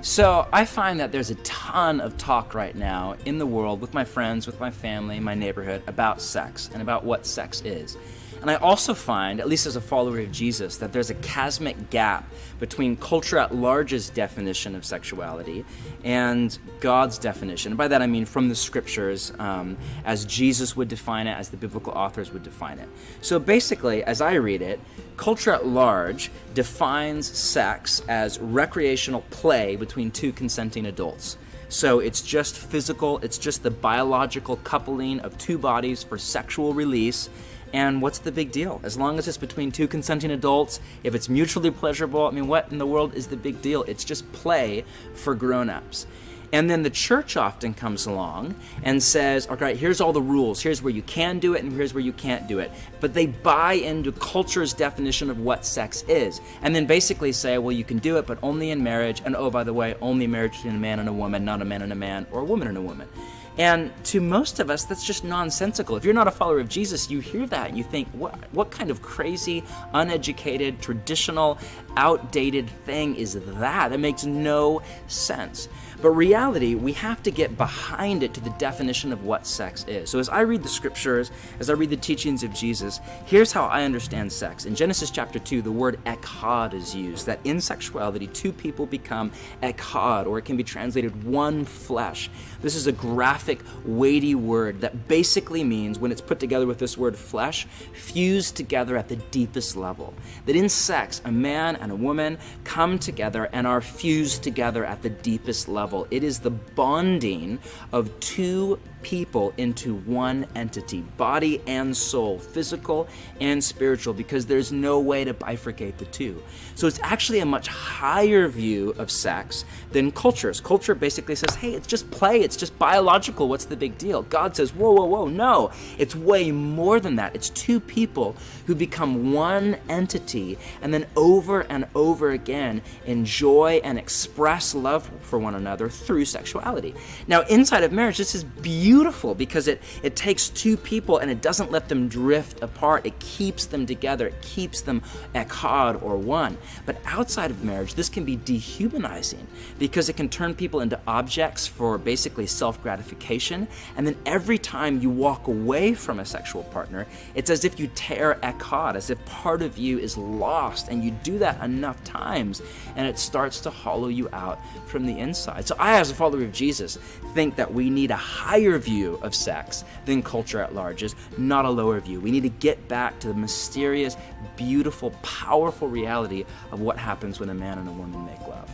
So I find that there's a ton of talk right now in the world with my friends, with my family, my neighborhood about sex and about what sex is. And I also find, at least as a follower of Jesus, that there's a chasmic gap between culture at large's definition of sexuality and God's definition. And by that I mean from the scriptures, as Jesus would define it, as the biblical authors would define it. So basically, as I read it, culture at large defines sex as recreational play between two consenting adults. So it's just physical, it's just the biological coupling of two bodies for sexual release. And what's the big deal? As long as it's between two consenting adults, if it's mutually pleasurable, I mean, what in the world is the big deal? It's just play for grown-ups. And then the church often comes along and says, all right, here's all the rules. Here's where you can do it and here's where you can't do it. But they buy into culture's definition of what sex is. And then basically say, well, you can do it, but only in marriage. And oh, by the way, only marriage between a man and a woman, not a man and a man or a woman and a woman. And to most of us, that's just nonsensical. If you're not a follower of Jesus, you hear that and you think, what kind of crazy, uneducated, traditional, outdated thing is that? That makes no sense. But reality, we have to get behind it to the definition of what sex is. So as I read the scriptures, as I read the teachings of Jesus, here's how I understand sex. In Genesis chapter 2, the word echad is used, that in sexuality, two people become echad, or it can be translated one flesh. This is a graphic, weighty word that basically means, when it's put together with this word flesh, fused together at the deepest level. That in sex, a man and a woman come together and are fused together at the deepest level. It is the bonding of two people into one entity, body and soul, physical and spiritual, because there's no way to bifurcate the two. So it's actually a much higher view of sex than culture's. Culture basically says, hey, it's just play, it's just biological, what's the big deal? God says, whoa, whoa, whoa, no, it's way more than that. It's two people who become one entity and then over and over again enjoy and express love for one another through sexuality. Now, inside of marriage, this is beautiful because it takes two people and it doesn't let them drift apart. It keeps them together. It keeps them echad, or one. But outside of marriage, this can be dehumanizing because it can turn people into objects for basically self-gratification. And then every time you walk away from a sexual partner, it's as if you tear echad, as if part of you is lost. And you do that enough times and it starts to hollow you out from the inside. So I, as a follower of Jesus, think that we need a higher view of sex than culture at large is, not a lower view. We need to get back to the mysterious, beautiful, powerful reality of what happens when a man and a woman make love.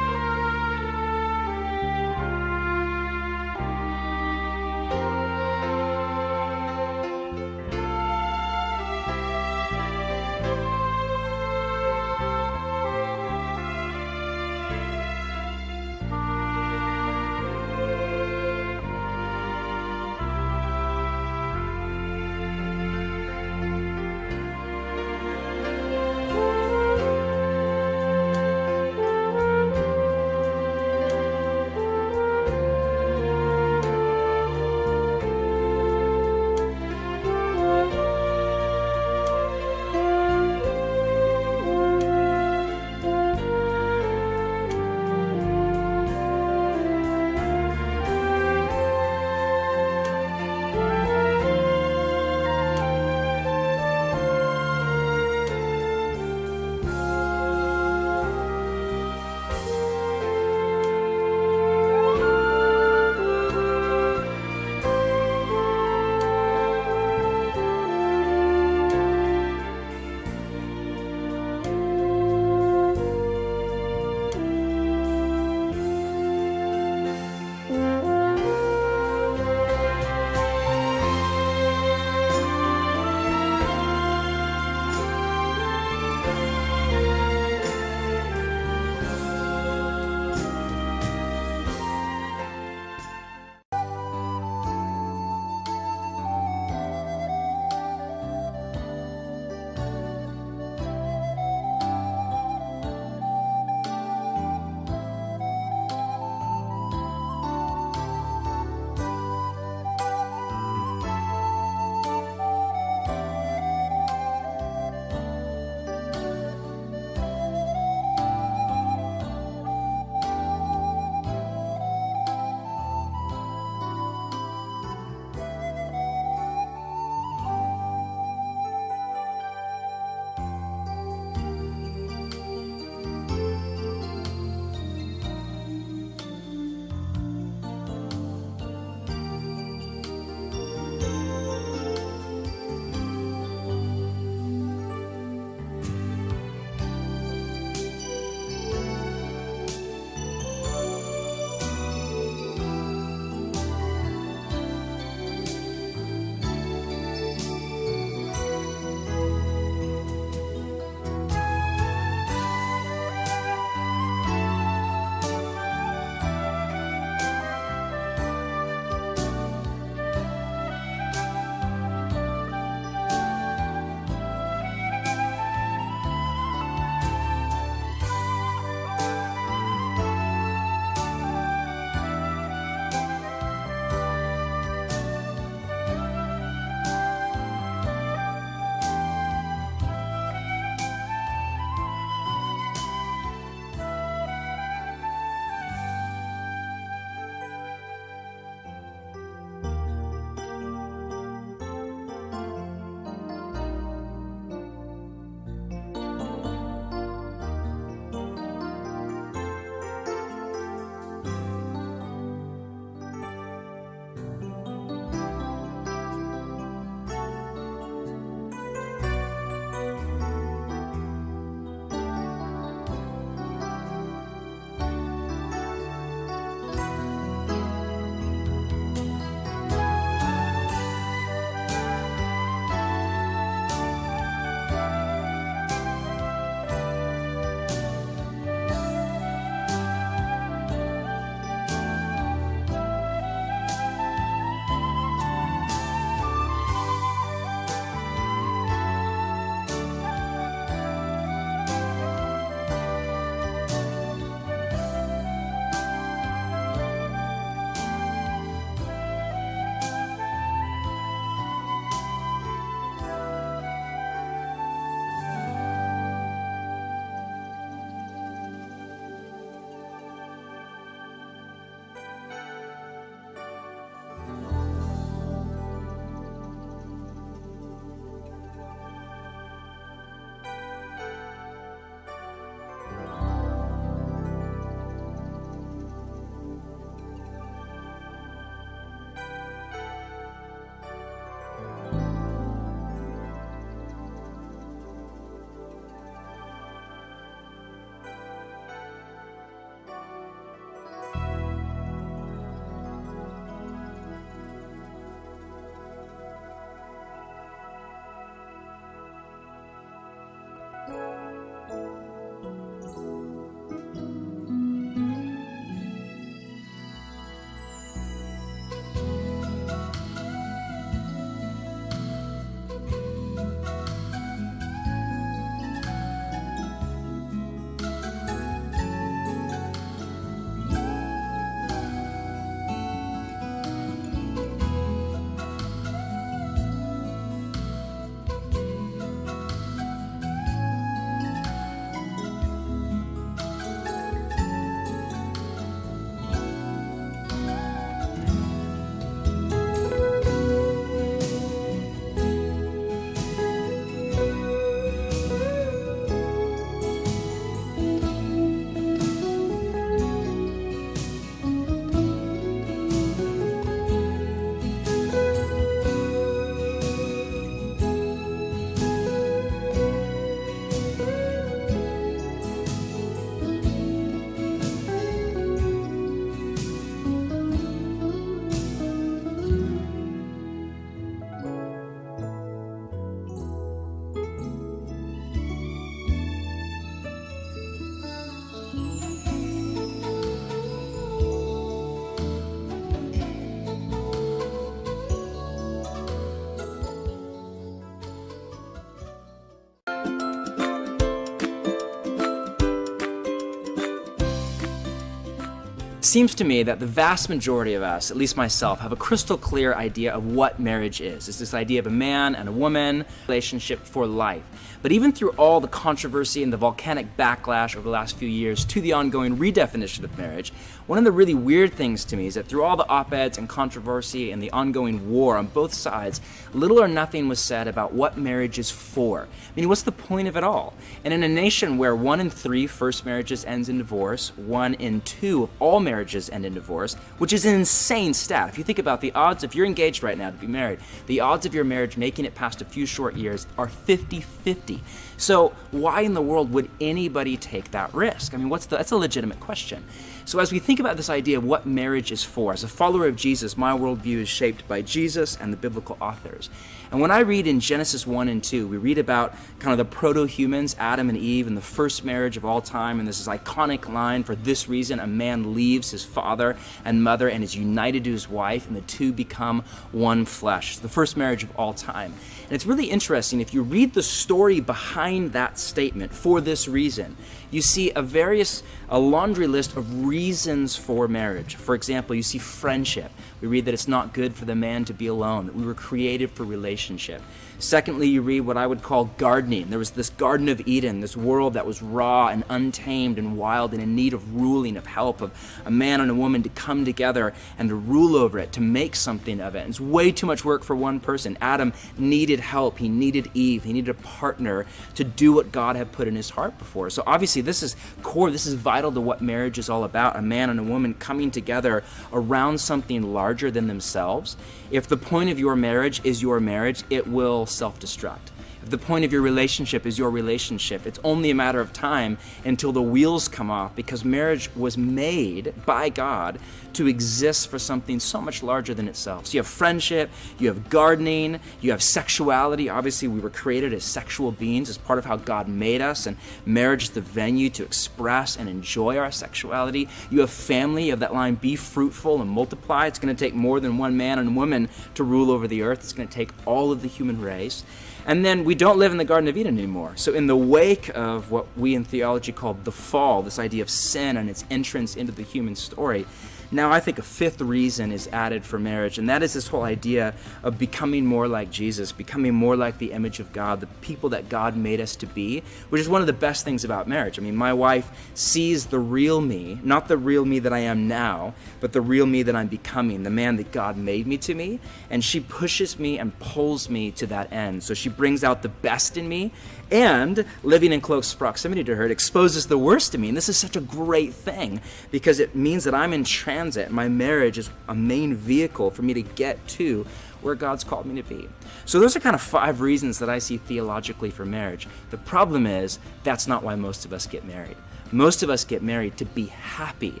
seems to me that the vast majority of us, at least myself, have a crystal clear idea of what marriage is. It's this idea of a man and a woman relationship for life. But even through all the controversy and the volcanic backlash over the last few years to the ongoing redefinition of marriage, one of the really weird things to me is that through all the op-eds and controversy and the ongoing war on both sides, little or nothing was said about what marriage is for. I mean, what's the point of it all? And in a nation where 1 in 3 first marriages ends in divorce, 1 in 2 of all marriages end in divorce, which is an insane stat. If you think about the odds, if you're engaged right now to be married, the odds of your marriage making it past a few short years are 50-50. So why in the world would anybody take that risk? I mean, that's a legitimate question. So as we think about this idea of what marriage is for, as a follower of Jesus, my worldview is shaped by Jesus and the biblical authors. And when I read in Genesis 1 and 2, we read about kind of the proto-humans, Adam and Eve, and the first marriage of all time, and there's this iconic line, for this reason a man leaves his father and mother and is united to his wife, and the two become one flesh. It's the first marriage of all time. And it's really interesting, if you read the story behind that statement, for this reason, you see a laundry list of reasons for marriage. For example, you see friendship. We read that it's not good for the man to be alone, that we were created for relationship. Secondly, you read what I would call gardening. There was this Garden of Eden, this world that was raw and untamed and wild and in need of ruling, of help, of a man and a woman to come together and to rule over it, to make something of it. And it's way too much work for one person. Adam needed help. He needed Eve. He needed a partner to do what God had put in his heart before. So obviously this is core, this is vital to what marriage is all about, a man and a woman coming together around something larger than themselves. If the point of your marriage is your marriage, it will self-destruct. If the point of your relationship is your relationship, it's only a matter of time until the wheels come off, because marriage was made by God to exist for something so much larger than itself. So you have friendship, you have gardening, you have sexuality. Obviously, we were created as sexual beings as part of how God made us, and marriage is the venue to express and enjoy our sexuality. You have family, you have that line, be fruitful and multiply. It's going to take more than one man and woman to rule over the earth. It's going to take all of the human race. And then we don't live in the Garden of Eden anymore. So in the wake of what we in theology call the fall, this idea of sin and its entrance into the human story, now I think a fifth reason is added for marriage, and that is this whole idea of becoming more like Jesus, becoming more like the image of God, the people that God made us to be, which is one of the best things about marriage. I mean, my wife sees the real me, not the real me that I am now, but the real me that I'm becoming, the man that God made me to be, and she pushes me and pulls me to that end. So she brings out the best in me, and living in close proximity to her, it exposes the worst in me. And this is such a great thing, because it means that I'm in transit. My marriage is a main vehicle for me to get to where God's called me to be. So those are kind of 5 reasons that I see theologically for marriage. The problem is, that's not why most of us get married. Most of us get married to be happy.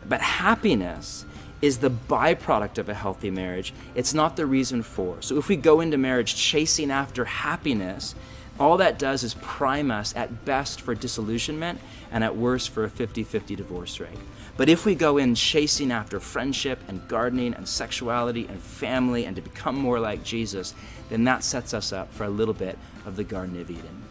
But happiness is the byproduct of a healthy marriage. It's not the reason for. So if we go into marriage chasing after happiness, all that does is prime us at best for disillusionment and at worst for a 50-50 divorce rate. But if we go in chasing after friendship and gardening and sexuality and family and to become more like Jesus, then that sets us up for a little bit of the Garden of Eden.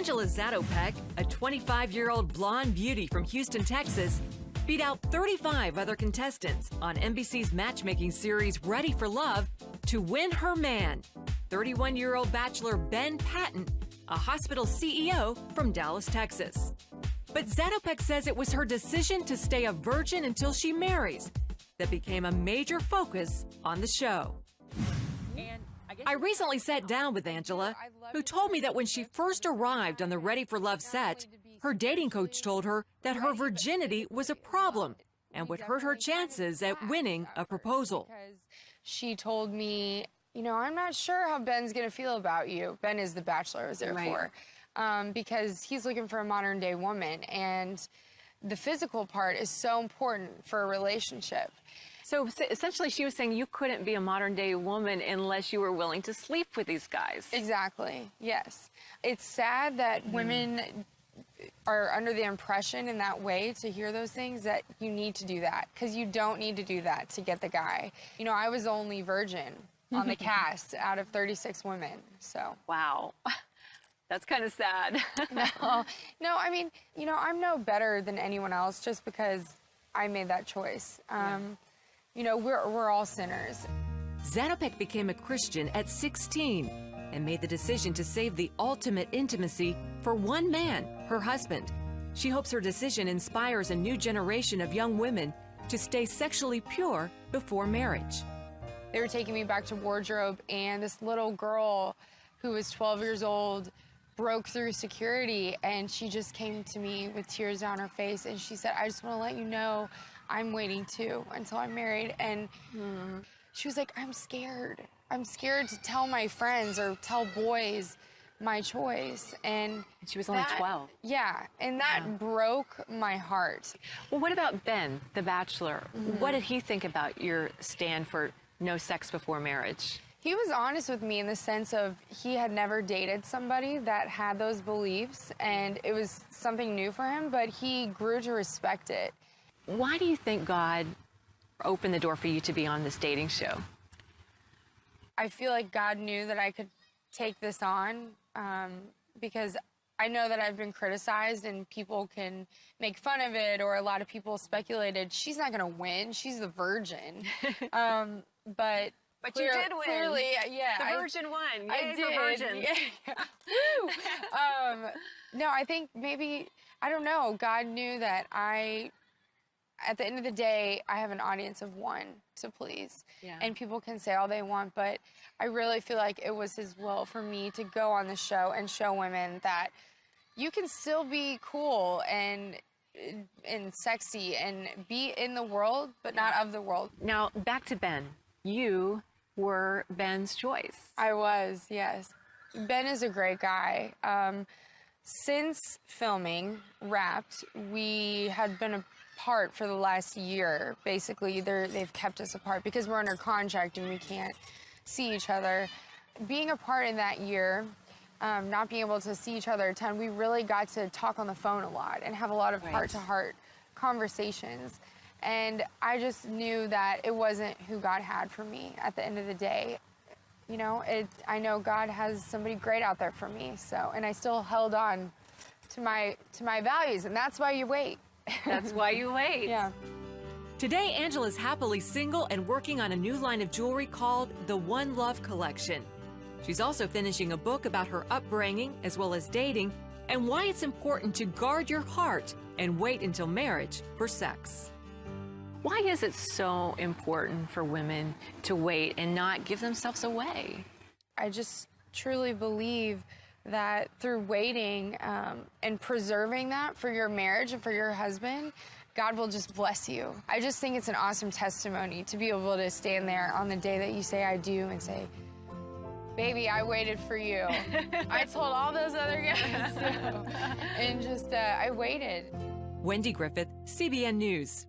Angela Zatopek, a 25-year-old blonde beauty from Houston, Texas, beat out 35 other contestants on NBC's matchmaking series Ready for Love to win her man, 31-year-old bachelor Ben Patton, a hospital CEO from Dallas, Texas. But Zatopek says it was her decision to stay a virgin until she marries that became a major focus on the show. I recently sat down with Angela, who told me that when she first arrived on the Ready for Love set, her dating coach told her that her virginity was a problem and would hurt her chances at winning a proposal. She told me, I'm not sure how Ben's going to feel about you. Ben is the bachelor I was there for, because he's looking for a modern day woman, and the physical part is so important for a relationship. So essentially she was saying you couldn't be a modern day woman unless you were willing to sleep with these guys. Exactly, yes. It's sad that women are under the impression in that way to hear those things that you need to do that, because you don't need to do that to get the guy. I was the only virgin on the cast out of 36 women, so. Wow. That's kind of sad. No, I mean, I'm no better than anyone else just because I made that choice. We're all sinners. Zatopek became a Christian at 16 and made the decision to save the ultimate intimacy for one man, her husband. She hopes her decision inspires a new generation of young women to stay sexually pure before marriage. They were taking me back to wardrobe, and this little girl who was 12 years old broke through security, and she just came to me with tears down her face, and she said, I just want to let you know I'm waiting too until I'm married. And she was like, I'm scared. I'm scared to tell my friends or tell boys my choice. And she was only 12. Yeah, and that broke my heart. Well, what about Ben, the bachelor? What did he think about your stand for no sex before marriage? He was honest with me in the sense of he had never dated somebody that had those beliefs, and it was something new for him, but he grew to respect it. Why do you think God opened the door for you to be on this dating show? I feel like God knew that I could take this on because I know that I've been criticized and people can make fun of it, or a lot of people speculated she's not going to win. She's the virgin. But you did win. Clearly, yeah. The virgin won. Yay I did. For virgins. Yeah. No, I think maybe, I don't know, God knew that at the end of the day, I have an audience of one to please. Yeah. And people can say all they want, but I really feel like it was his will for me to go on the show and show women that you can still be cool and sexy and be in the world, but not of the world. Now, back to Ben. You were Ben's choice. I was, yes. Ben is a great guy. Since filming Wrapped, we had been apart for the last year. Basically, they've kept us apart because we're under contract and we can't see each other. Being apart in that year, not being able to see each other a ton, we really got to talk on the phone a lot and have a lot of heart-to-heart conversations. And I just knew that it wasn't who God had for me at the end of the day. I know God has somebody great out there for me. So, and I still held on to my values, and that's why you wait. That's why you wait. Yeah. Today, Angela's happily single and working on a new line of jewelry called the One Love Collection. She's also finishing a book about her upbringing as well as dating and why it's important to guard your heart and wait until marriage for sex. Why is it so important for women to wait and not give themselves away? I just truly believe that through waiting and preserving that for your marriage and for your husband, God will just bless you. I just think it's an awesome testimony to be able to stand there on the day that you say I do and say, baby, I waited for you. I told all those other guys no. And just, I waited. Wendy Griffith, CBN News.